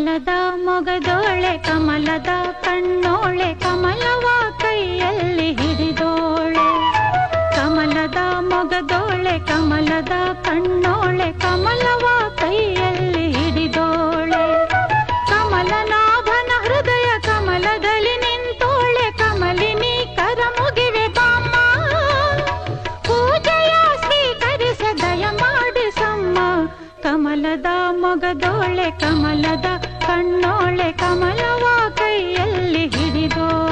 ಕಮಲದ ಮೊಗದೋಳೆ ಕಮಲದ ಕಣ್ಣೋಳೆ ಕಮಲವ ಕೈಯಲ್ಲಿ ಹಿಡಿದೋಳೆ ಕಮಲದ ಮೊಗದೋಳೆ ಕಮಲದ ಕಣ್ಣೋಳೆ ಕಮಲವ ಕೈಯಲ್ಲಿ ಹಿಡಿದೋಳೆ ಕಮಲನಾಭನ ಹೃದಯ ಕಮಲದಲ್ಲಿ ನಿಂತೋಳೆ ಕಮಲಿನಿ ಕರ ಮುಗಿವೆ ಬಾಮ್ಮ ಪೂಜೆಯ ಸ್ವೀಕರಿಸ ದಯ ಮಾಡಿಸಮ್ಮ ಕಮಲದ ಮೊಗದೋಳೆ ಕಮಲದ ಕಣ್ಣೋಳೆ ಕಮಲವ ಕೈಯಲ್ಲಿ ಹಿಡಿದೋಳೆ